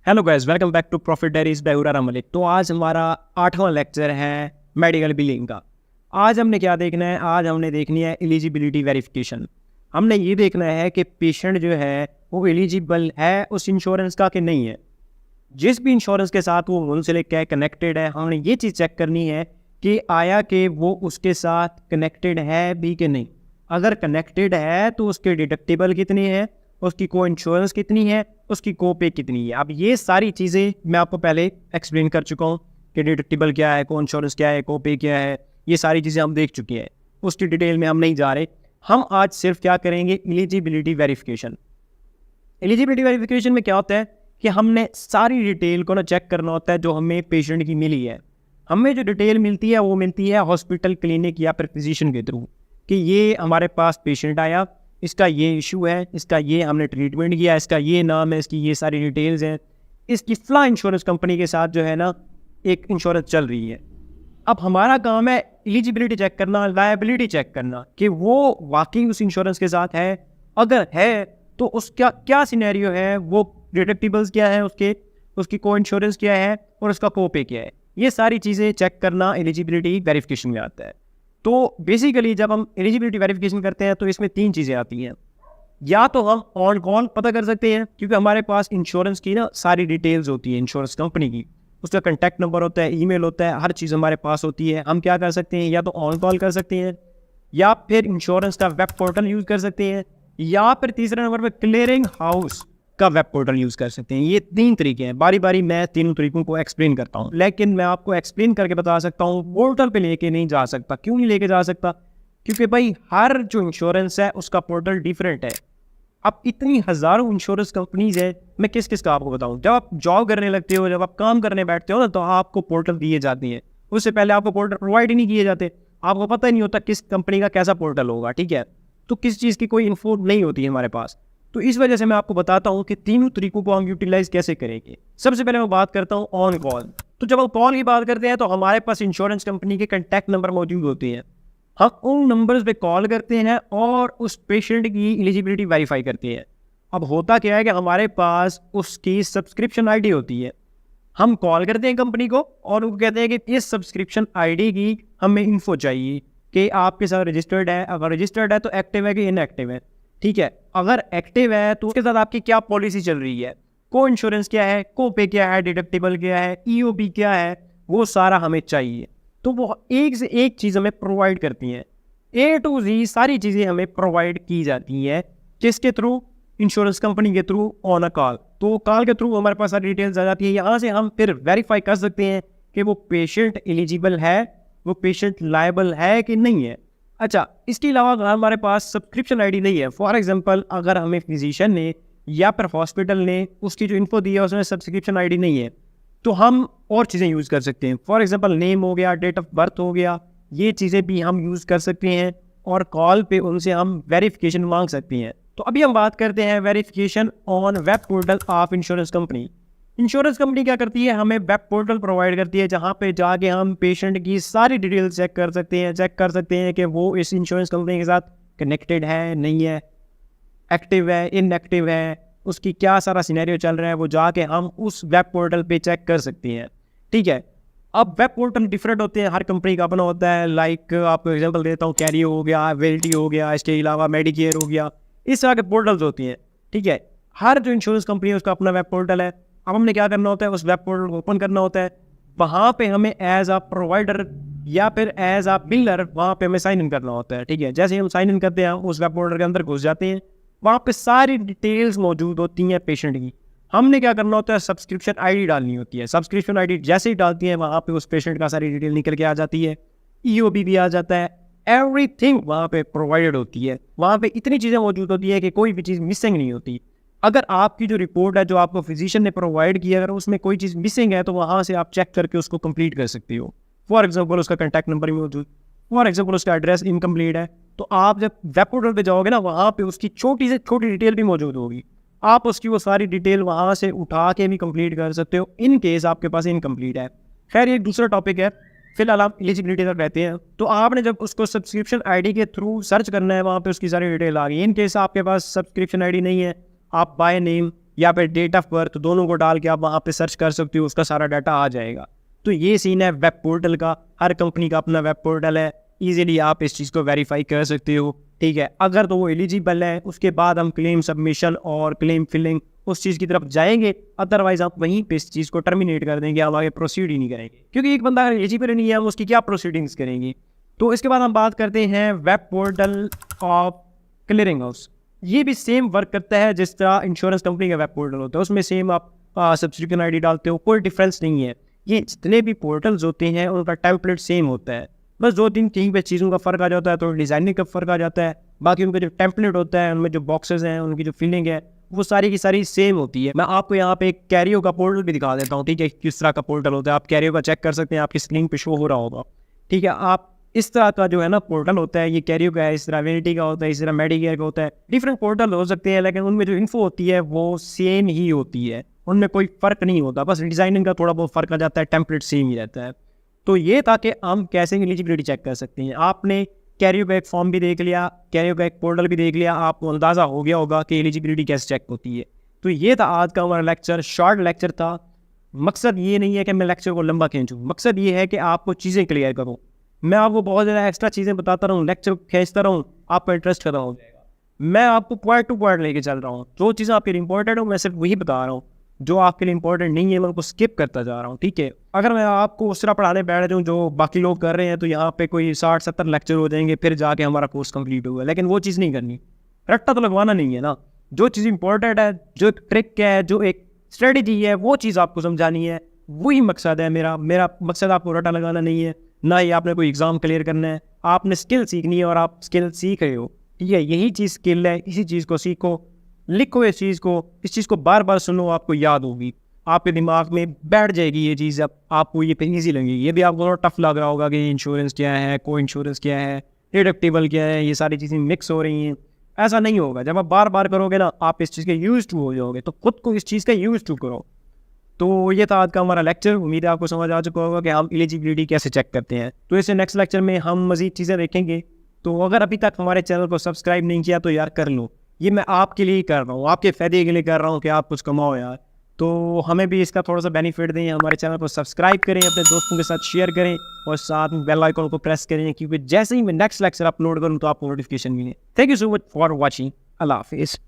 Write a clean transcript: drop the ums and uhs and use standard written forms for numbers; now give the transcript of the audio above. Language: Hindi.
Hello guys, welcome back to profit diaries by Hurara Malik. तो आज हमारा 8वां लेक्चर है मेडिकल बिलिंग का। आज हमने क्या देखना है? आज हमने देखनी है एलिजिबिलिटी वेरिफिकेशन। हमने ये देखना है कि पेशेंट जो है वो एलिजिबल है उस इंश्योरेंस का कि नहीं है। जिस भी इंश्योरेंस के साथ वो मुंसलिक है, कनेक्टेड है, हमने ये चीज़ चेक करनी है कि आया कि वो उसके साथ कनेक्टेड है भी कि नहीं। अगर कनेक्टेड है तो उसके डिडक्टिबल कितनी है, उसकी को इंश्योरेंस कितनी है, उसकी को पे कितनी है। अब ये सारी चीज़ें मैं आपको पहले एक्सप्लेन कर चुका हूँ कि डिडक्टिबल क्या है, को इंश्योरेंस क्या है, को पे क्या है। ये सारी चीज़ें हम देख चुके हैं, उसकी डिटेल में हम नहीं जा रहे। हम आज सिर्फ क्या करेंगे, एलिजिबिलिटी वेरिफिकेशन। एलिजिबिलिटी वेरिफिकेशन में क्या होता है कि हमने सारी डिटेल को ना चेक करना होता है जो हमें पेशेंट की मिली है। हमें जो डिटेल मिलती है वो मिलती है हॉस्पिटल, क्लिनिक या फिर फिजिशियन के थ्रू कि ये हमारे पास पेशेंट आया, इसका ये इशू है, इसका ये हमने ट्रीटमेंट किया, इसका ये नाम है, इसकी ये सारी डिटेल्स हैं, इसकी फला इंश्योरेंस कंपनी के साथ जो है ना एक इंश्योरेंस चल रही है। अब हमारा काम है एलिजिबिलिटी चेक करना, लायबिलिटी चेक करना कि वो वाकई उस इंश्योरेंस के साथ है। अगर है तो उसका क्या सिनेरियो है, वो डिडक्टिबल्स क्या है उसके, उसकी को इंश्योरेंस क्या है और उसका को पे क्या है। ये सारी चीज़ें चेक करना एलिजिबिलिटी वेरिफिकेशन में आता है। तो बेसिकली जब हम एलिजिबिलिटी वेरिफिकेशन करते हैं तो इसमें 3 चीज़ें आती हैं। या तो हम ऑन कॉल पता कर सकते हैं क्योंकि हमारे पास इंश्योरेंस की ना सारी डिटेल्स होती है, इंश्योरेंस कंपनी की, उसका कॉन्टैक्ट नंबर होता है, ईमेल होता है, हर चीज़ हमारे पास होती है। हम क्या कर सकते हैं, या तो ऑन कॉल कर सकते हैं, या फिर इंश्योरेंस का वेब पोर्टल यूज़ कर सकते हैं, या फिर तीसरे नंबर पर क्लियरिंग हाउस का वेब पोर्टल यूज़ कर सकते हैं। ये 3 तरीके हैं। बारी बारी मैं तीनों तरीकों को एक्सप्लेन करता हूँ, लेकिन मैं आपको एक्सप्लेन करके बता सकता हूँ, पोर्टल पे लेके नहीं जा सकता। क्यों नहीं लेके जा सकता? क्योंकि भाई हर जो इंश्योरेंस है उसका पोर्टल डिफरेंट है। अब इतनी हज़ारों इंश्योरेंस कंपनीज है, मैं किस किस का आपको बताऊं। जब आप जॉब करने लगते हो, जब आप काम करने बैठते हो ना, तो आपको पोर्टल दिए जाते हैं। उससे पहले आपको पोर्टल प्रोवाइड ही नहीं किए जाते, आपको पता ही नहीं होता किस कंपनी का कैसा पोर्टल होगा, ठीक है। तो किस चीज़ की कोई इन्फो नहीं होती है हमारे पास। तो इस वजह से मैं आपको बताता हूँ कि तीनों तरीकों को हम यूटिलाइज कैसे करेंगे। सबसे पहले मैं बात करता हूँ ऑन कॉल। तो जब हम कॉल की बात करते हैं तो हमारे पास इंश्योरेंस कंपनी के कॉन्टैक्ट नंबर मौजूद होते हैं। हम उन नंबर्स पे कॉल करते हैं और उस पेशेंट की एलिजिबिलिटी वेरीफाई करते हैं। अब होता क्या है कि हमारे पास उसकी सब्सक्रिप्शन आईडी होती है। हम कॉल करते हैं कंपनी को और वो कहते हैं कि इस सब्सक्रिप्शन आईडी की हमें इन्फो चाहिए कि आपके साथ रजिस्टर्ड है। अगर रजिस्टर्ड है तो एक्टिव है कि इनएक्टिव है, ठीक है। अगर एक्टिव है तो उसके साथ आपकी क्या पॉलिसी चल रही है, को इंश्योरेंस क्या है, को पे क्या है, डिडक्टिबल क्या है, ईओबी क्या है, वो सारा हमें चाहिए। तो वो एक से एक चीज़ हमें प्रोवाइड करती हैं। ए टू जी सारी चीज़ें हमें प्रोवाइड की जाती हैं। किसके थ्रू? इंश्योरेंस कंपनी के थ्रू, ऑन अ कॉल। तो कॉल के थ्रू हमारे पास सारी डिटेल्स आ जाती है। यहाँ से हम फिर वेरीफाई कर सकते हैं कि वो पेशेंट एलिजिबल है, वो पेशेंट लायबल है कि नहीं है। अच्छा, इसके अलावा अगर हमारे पास सब्सक्रिप्शन आईडी नहीं है, फॉर एग्जांपल अगर हमें फिजिशियन ने या फिर हॉस्पिटल ने उसकी जो इन्फो दी है उसमें सब्सक्रिप्शन आईडी नहीं है, तो हम और चीज़ें यूज़ कर सकते हैं। फॉर एग्जांपल नेम हो गया, डेट ऑफ बर्थ हो गया, ये चीज़ें भी हम यूज़ कर सकते हैं और कॉल पे उनसे हम वेरिफिकेशन मांग सकते हैं। तो अभी हम बात करते हैं verification on web portal of insurance company. Insurance company क्या करती है, हमें वेब पोर्टल प्रोवाइड करती है जहाँ पे जाके हम पेशेंट की सारी डिटेल चेक कर सकते हैं कि वो इस इंश्योरेंस कंपनी के साथ कनेक्टेड है, नहीं है, एक्टिव है, इनएक्टिव है, उसकी क्या सारा सिनेरियो चल रहा है, वो जाके हम उस वेब पोर्टल पे चेक कर सकते हैं, ठीक है। अब वेब पोर्टल डिफरेंट होते हैं, हर कंपनी का अपना होता है। लाइक आपको एग्जांपल देता हूँ, कैरियो हो गया, वेल्टी हो गया, इसके अलावा मेडिकेयर हो गया, इस तरह के पोर्टल्स होती हैं, ठीक है। हर जो इंश्योरेंस कंपनी है उसका अपना वेब पोर्टल है। अब हमने क्या करना होता है, उस वेब पोर्टल को ओपन करना होता है। वहाँ पे हमें एज आ प्रोवाइडर या फिर एज आ बिल्डर वहाँ पे हमें साइन इन करना होता है, ठीक है। जैसे हम साइन इन करते हैं, उस वेब पोर्टल के अंदर घुस जाते हैं, वहाँ पे सारी डिटेल्स मौजूद होती हैं पेशेंट की। हमने क्या करना होता है, सब्सक्रिप्शन आईडी डालनी होती है। सब्सक्रिप्शन आईडी जैसे ही डालती है वहाँ पे उस पेशेंट का सारी डिटेल निकल के आ जाती है, ईओबी भी आ जाता है, एवरीथिंग वहाँ पे प्रोवाइडेड होती है। वहाँ पे इतनी चीज़ें मौजूद होती है कि कोई भी चीज़ मिसिंग नहीं होती। अगर आपकी जो रिपोर्ट है जो आपको फिजिशियन ने प्रोवाइड की, अगर उसमें कोई चीज़ मिसिंग है तो वहाँ से आप चेक करके उसको कंप्लीट कर सकते हो। फॉर एग्जांपल उसका कॉन्टैक्ट नंबर भी मौजूद, फॉर एग्जांपल उसका एड्रेस इनकम्प्लीट है, तो आप जब वेब पोर्टल पे जाओगे ना, वहाँ पे उसकी छोटी से छोटी डिटेल भी मौजूद होगी। आप उसकी वो सारी डिटेल वहाँ से उठा के भी कंप्लीट कर सकते हो इन केस आपके पास इनकम्प्लीट है। खैर ये एक दूसरा टॉपिक है, फिलहाल आप एलिजिबिलिटी तक रहते हैं। तो आपने जब उसको सब्सक्रिप्शन आईडी के थ्रू सर्च करना है, वहाँ पे उसकी सारी डिटेल आ गई। इन केस आपके पास सब्सक्रिप्शन आईडी नहीं है, आप बाय नेम या फिर डेट ऑफ बर्थ, दोनों को डाल के आप वहाँ पे सर्च कर सकते हो, उसका सारा डाटा आ जाएगा। तो ये सीन है वेब पोर्टल का। हर कंपनी का अपना वेब पोर्टल है, ईजिली आप इस चीज़ को वेरीफाई कर सकते हो, ठीक है। अगर तो वो एलिजिबल है, उसके बाद हम क्लेम सबमिशन और क्लेम फिलिंग उस चीज़ की तरफ जाएंगे, अदरवाइज आप वहीं पे इस चीज़ को टर्मिनेट कर देंगे, हम आगे प्रोसीड ही नहीं करेंगे, क्योंकि एक बंदा अगर एलिजिबल नहीं है हम उसकी क्या प्रोसीडिंग्स करेंगे। तो इसके बाद हम बात करते हैं web portal of clearing house. ये भी सेम वर्क करता है जिस तरह इंश्योरेंस कंपनी का वेब पोर्टल होता है, उसमें सेम आप सब्सक्रिप्शन आईडी डालते हो, कोई डिफरेंस नहीं है। ये जितने भी पोर्टल्स होते हैं उनका टेम्पलेट सेम होता है, बस 2-3 कहीं पे चीज़ों का फ़र्क आ जाता है, तो डिज़ाइनिंग का फ़र्क आ जाता है। बाकी उनका जो टेम्पलेट होता है, उनमें जो बॉक्सेस हैं, उनकी जो फिलिंग है, वो सारी की सारी सेम होती है। मैं आपको यहाँ पे एक कैरियो का पोर्टल भी दिखा देता हूँ, ठीक है, किस तरह का पोर्टल होता है। आप कैरियो का चेक कर सकते हैं, आपकी स्क्रीन पे शो हो रहा होगा, ठीक है। आप इस तरह का जो है ना पोर्टल होता है, ये कैरियो का है, इस तरह वेनिटी का होता है, इस तरह मेडिकेयर का होता है। डिफरेंट पोर्टल हो सकते हैं, लेकिन उनमें जो इन्फो होती है वो सेम ही होती है, उनमें कोई फ़र्क नहीं होता, बस डिज़ाइनिंग का थोड़ा बहुत फ़र्क आ जाता है, टेम्पलेट सेम ही रहता है। तो ये था कि हम कैसे एलिजिबिलिटी चेक कर सकते हैं। आपने कैरियो का एक फॉर्म भी देख लिया, कैरियो का एक पोर्टल भी देख लिया, आपको अंदाज़ा हो गया होगा कि एलिजिबिलिटी कैसे चेक होती है। तो ये था आज का हमारा लेक्चर, शॉर्ट लेक्चर था। मकसद ये नहीं है कि मैं लेक्चर को लंबा खींचूँ, मकसद ये है कि आपको चीज़ें क्लियर करूँ। मैं आपको बहुत ज़्यादा एक्स्ट्रा चीज़ें बताता रहूँ, लेक्चर खींचता रहूँ, आपका इंटरेस्ट खत्म हो जाएगा। मैं आपको पॉइंट टू पॉइंट लेके चल रहा हूँ, जो चीज़ें आपके लिए इंपॉर्टेंट हो मैं सिर्फ वही बता रहा हूँ, जो आपके लिए इंपॉर्टेंट नहीं है मैं उनको स्किप करता जा रहा हूँ, ठीक है। अगर मैं आपको उस तरह पढ़ाने बैठ जाऊँ जो बाकी लोग कर रहे हैं, तो यहाँ पे कोई 60-70 लेक्चर हो जाएंगे, फिर जाके हमारा कोर्स कंप्लीट होगा। लेकिन वो चीज़ नहीं करनी, रट्टा तो लगवाना नहीं है ना। जो चीज़ इंपॉर्टेंट है, जो ट्रिक है, जो एक स्ट्रेटजी है, वो चीज़ आपको समझानी है, वही मकसद है मेरा। मेरा मकसद आपको रट्टा लगाना नहीं है, ना ही आपने कोई एग्ज़ाम क्लियर करना है। आपने स्किल सीखनी है और आप स्किल सीख रहे हो, ठीक है। यही चीज़ स्किल है, इसी चीज़ को सीखो, लिखो इस चीज़ को बार बार सुनो, आपको याद होगी, आपके दिमाग में बैठ जाएगी ये चीज़। अब आपको ये ईजी लगेगी। ये भी आपको थोड़ा टफ लग रहा होगा कि इंश्योरेंस क्या है, को इंश्योरेंस क्या है, डिडक्टिबल क्या है, ये सारी चीज़ें मिक्स हो रही हैं। ऐसा नहीं होगा, जब आप बार बार करोगे ना, आप इस चीज़ के यूज टू हो जाओगे, तो खुद को इस चीज़ का यूज टू करो। तो ये था आज का हमारा लेक्चर। उम्मीद है आपको समझ आ चुका होगा कि हम एलिजिबिलिटी कैसे चेक करते हैं। तो इसे नेक्स्ट लेक्चर में हम मज़ीद चीज़ें देखेंगे। तो अगर अभी तक हमारे चैनल को सब्सक्राइब नहीं किया तो यार कर लो, ये मैं आपके लिए कर रहा हूँ, आपके फ़ायदे के लिए कर रहा हूँ कि आप कुछ कमाओ यार। तो हमें भी इसका थोड़ा सा बेनिफिट दें, हमारे चैनल को सब्सक्राइब करें, अपने दोस्तों के साथ शेयर करें और साथ में बेल आइकन को प्रेस करें, क्योंकि जैसे ही मैं नेक्स्ट लेक्चर अपलोड करूँ तो आपको नोटिफिकेशन मिले। Thank you so much for watching. अल्लाह हाफिज़।